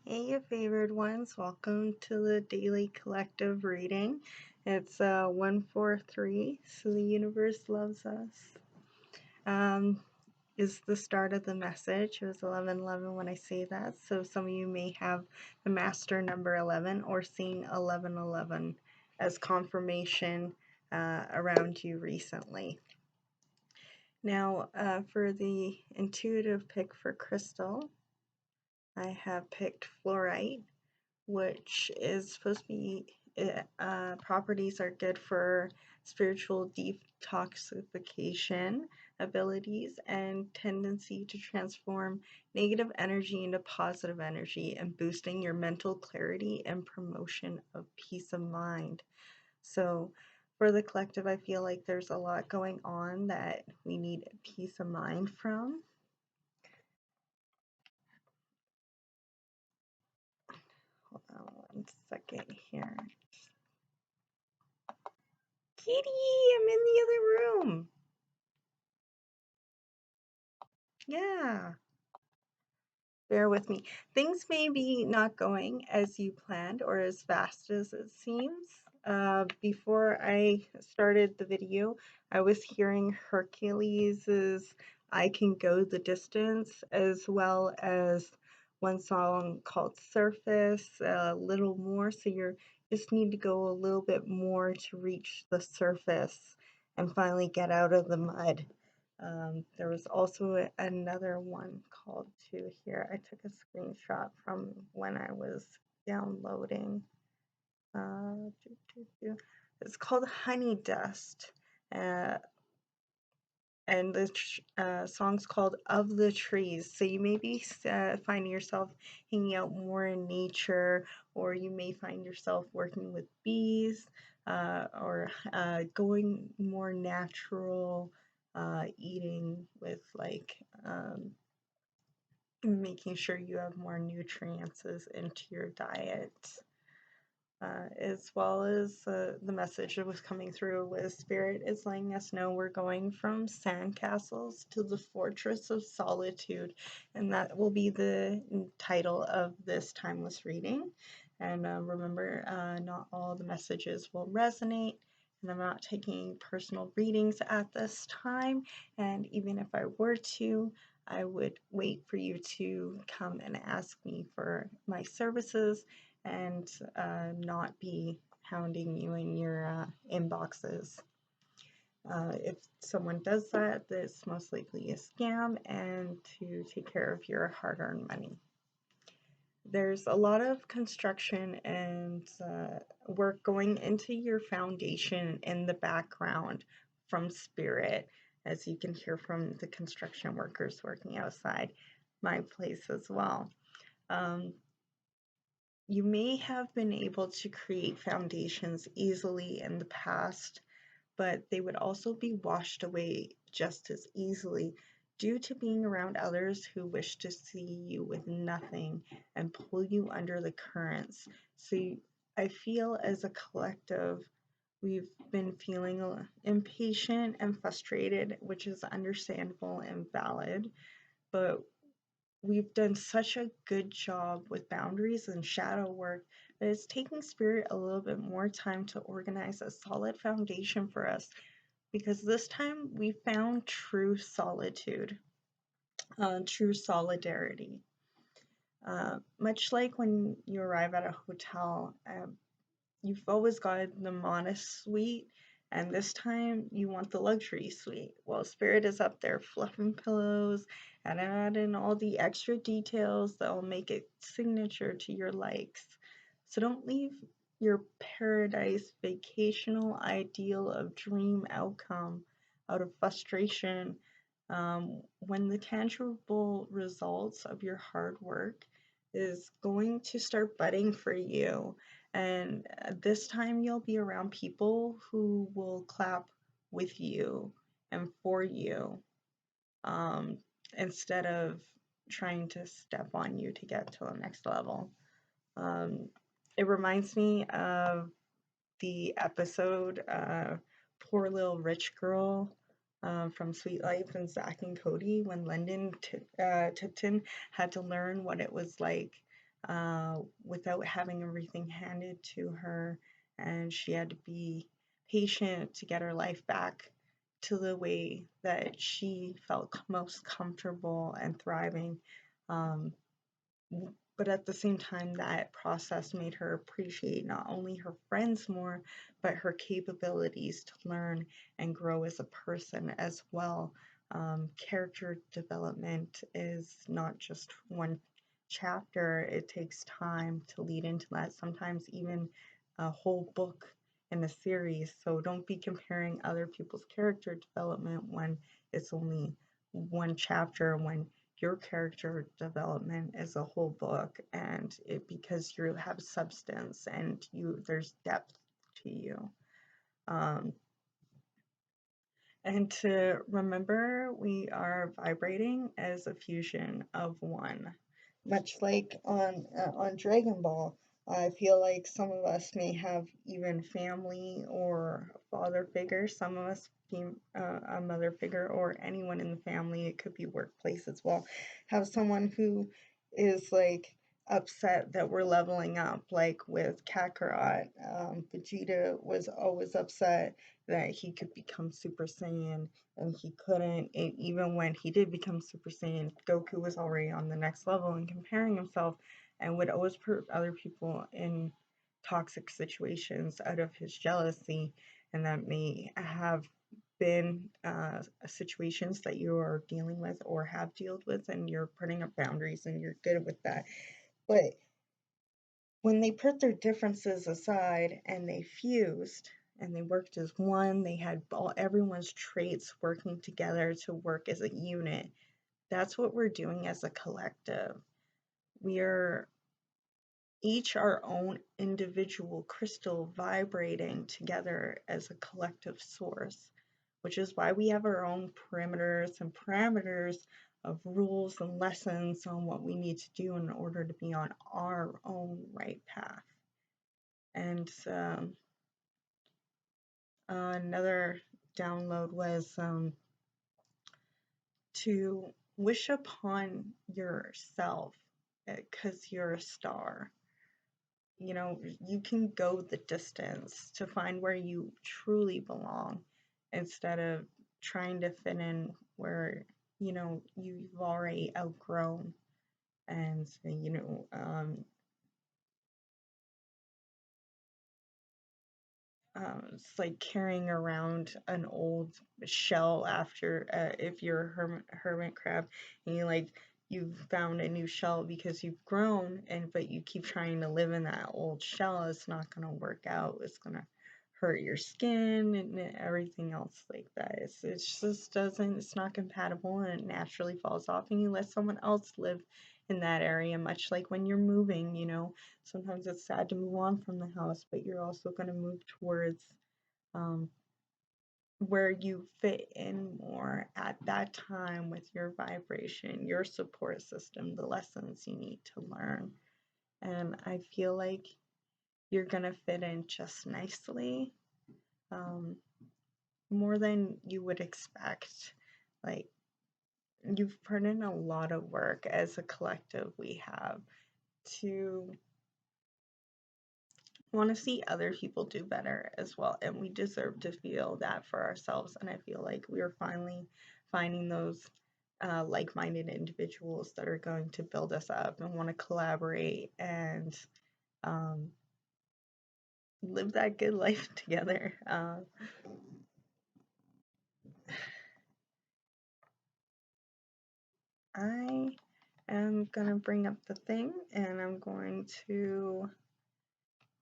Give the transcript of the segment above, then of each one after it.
Hey, you favored ones, welcome to the daily collective reading. It's 143, so the universe loves us. Is the start of the message. It was 11:11 when I say that, so some of you may have the master number 11 or seen 11:11 as confirmation around you recently. Now, for the intuitive pick for crystal, I have picked Flourite, which is supposed to be properties are good for spiritual detoxification abilities and tendency to transform negative energy into positive energy and boosting your mental clarity and promotion of peace of mind. So for the collective, I feel like there's a lot going on that we need peace of mind from. Hold on one second here. Kitty, I'm in the other room. Yeah. Bear with me. Things may be not going as you planned or as fast as it seems. Before I started the video, I was hearing Hercules's I Can Go the Distance, as well as one song called Surface, Littlemore. So you just need to go a little bit more to reach the surface and finally get out of the mud. There was also another one called to here. I took a screenshot from when I was downloading. It's called Honeydust. And the song's called Of the Trees. So you may be finding yourself hanging out more in nature, or you may find yourself working with bees, or going more natural, eating with like making sure you have more nutrients into your diet. As well as the message that was coming through was Spirit is letting us know we're going from Sandcastles to the Fortress of Solitude, and that will be the title of this timeless reading. And remember, not all the messages will resonate, and I'm not taking personal readings at this time, and even if I were to, I would wait for you to come and ask me for my services and not be hounding you in your inboxes. If someone does that, that's most likely a scam and to take care of your hard-earned money. There's a lot of construction and work going into your foundation in the background from Spirit, as you can hear from the construction workers working outside my place as well. You may have been able to create foundations easily in the past, but they would also be washed away just as easily due to being around others who wish to see you with nothing and pull you under the currents. So I feel as a collective, we've been feeling impatient and frustrated, which is understandable and valid, but we've done such a good job with boundaries and shadow work that it's taking Spirit a little bit more time to organize a solid foundation for us, because this time we found true solitude, true solidarity. Much like when you arrive at a hotel, you've always got the modest suite, and this time you want the luxury suite. Well, Spirit is up there fluffing pillows and adding all the extra details that will make it signature to your likes. So don't leave your paradise vacational ideal of dream outcome out of frustration, when the tangible results of your hard work is going to start budding for you. And this time you'll be around people who will clap with you and for you, instead of trying to step on you to get to the next level. It reminds me of the episode Poor Little Rich Girl, from Sweet Life and Zach and Cody, when Lyndon Tipton had to learn what it was like without having everything handed to her, and she had to be patient to get her life back to the way that she felt most comfortable and thriving. Um, but at the same time, that process made her appreciate not only her friends more, but her capabilities to learn and grow as a person as well. Character development is not just one chapter, it takes time to lead into that, sometimes even a whole book in a series. So don't be comparing other people's character development when it's only one chapter, when your character development is a whole book, and it because you have substance and there's depth to you. And to remember, we are vibrating as a fusion of one, much like on Dragon Ball. I feel like some of us may have even family or a father figure. Some of us being a mother figure, or anyone in the family. It could be workplace as well. Have someone who is like upset that we're leveling up, like with Kakarot. Vegeta was always upset that he could become Super Saiyan, and he couldn't. And even when he did become Super Saiyan, Goku was already on the next level and comparing himself, and would always put other people in toxic situations out of his jealousy, and that may have been situations that you are dealing with or have dealt with, and you're putting up boundaries and you're good with that. But when they put their differences aside and they fused and they worked as one, they had everyone's traits working together to work as a unit. That's what we're doing as a collective. We are each our own individual crystal vibrating together as a collective source, which is why we have our own perimeters and parameters of rules and lessons on what we need to do in order to be on our own right path. And another download was to wish upon yourself because you're a star. You know, you can go the distance to find where you truly belong instead of trying to fit in where, you know, you've already outgrown. And, you know, it's like carrying around an old shell after if you're a hermit crab and you found a new shell because you've grown, and but you keep trying to live in that old shell. It's not going to work out. It's going to hurt your skin and everything else like that. It just doesn't, it's not compatible, and it naturally falls off, and you let someone else live in that area, much like when you're moving, you know. Sometimes it's sad to move on from the house, but you're also going to move towards um, where you fit in more at that time with your vibration, your support system, the lessons you need to learn. And I feel like you're going to fit in just nicely, more than you would expect. Like, you've put in a lot of work as a collective, we have, to want to see other people do better as well, and we deserve to feel that for ourselves. And I feel like we are finally finding those like-minded individuals that are going to build us up and want to collaborate and um, live that good life together. I am gonna bring up the thing, and I'm going to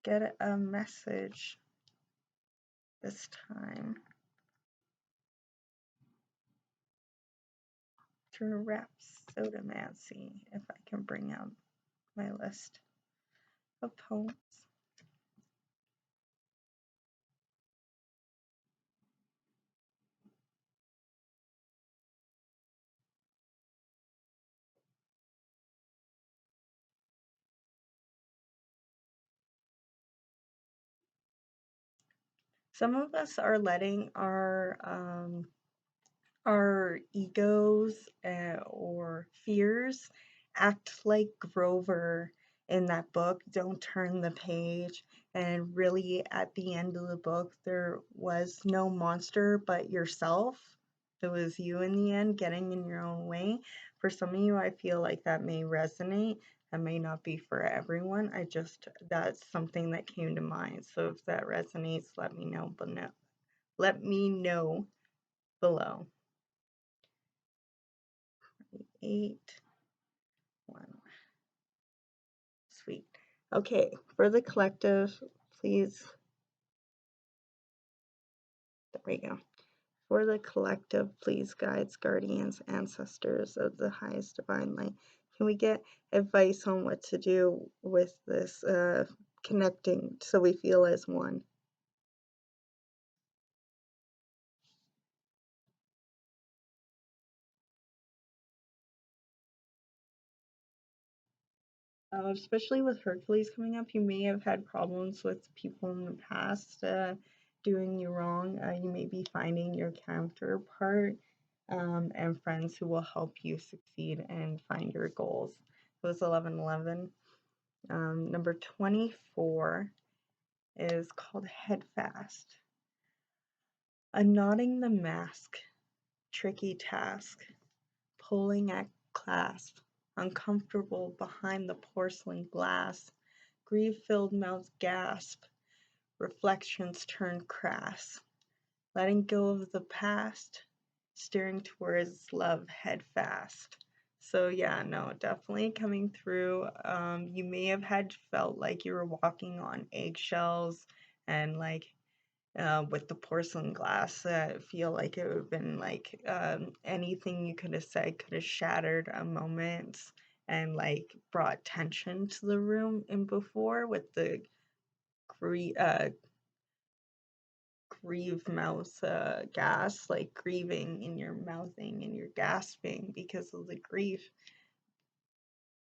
get a message this time through Rhapsodomancy, if I can bring up my list of poems. Some of us are letting our egos or fears act like Grover in that book. Don't turn the page. And really, at the end of the book, there was no monster but yourself. It was you in the end, getting in your own way. For some of you, I feel like that may resonate. That may not be for everyone. That's something that came to mind. So if that resonates, let me know below. Let me know below. 8, 1. Sweet. Okay, for the collective, please. There we go. For the collective, please, guides, guardians, ancestors of the highest divine light, can we get advice on what to do with this connecting so we feel as one? Especially with Hercules coming up, you may have had problems with people in the past doing you wrong. You may be finding your counterpart and friends who will help you succeed and find your goals. It was 11/11. Number 24 is called Headfast. Unknotting the mask, tricky task, pulling at clasp, uncomfortable behind the porcelain glass, grief-filled mouths gasp, reflections turn crass, letting go of the past, steering towards love head fast. So yeah, no, definitely coming through. You may have felt like you were walking on eggshells and like with the porcelain glass, I feel like it would have been like anything you could have said could have shattered a moment and like brought tension to the room. And before with the grieve mouth gas, like grieving in your mouthing and you're gasping because of the grief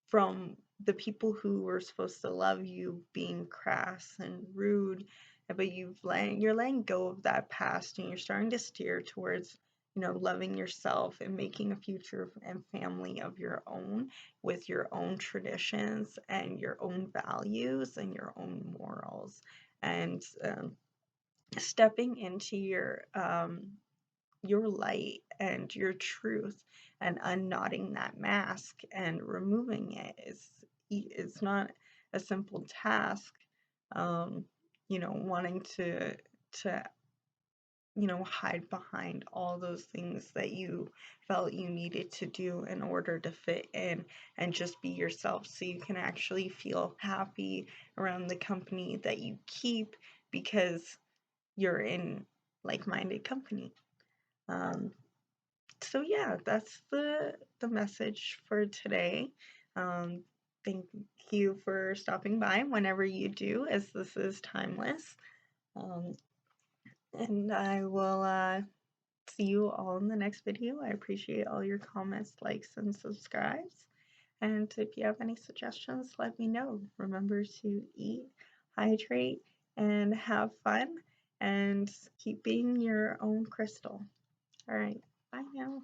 from the people who were supposed to love you being crass and rude, but you're letting go of that past and you're starting to steer towards, you know, loving yourself and making a future and family of your own with your own traditions and your own values and your own morals, and stepping into your light and your truth and unknotting that mask and removing it is it's not a simple task. You know, wanting to hide behind all those things that you felt you needed to do in order to fit in and just be yourself so you can actually feel happy around the company that you keep because you're in like-minded company. So yeah, that's the message for today. Thank you for stopping by whenever you do, as this is timeless. And I will see you all in the next video. I appreciate all your comments, likes, and subscribes. And if you have any suggestions, let me know. Remember to eat, hydrate, and have fun, and keep being your own crystal. All right, bye now.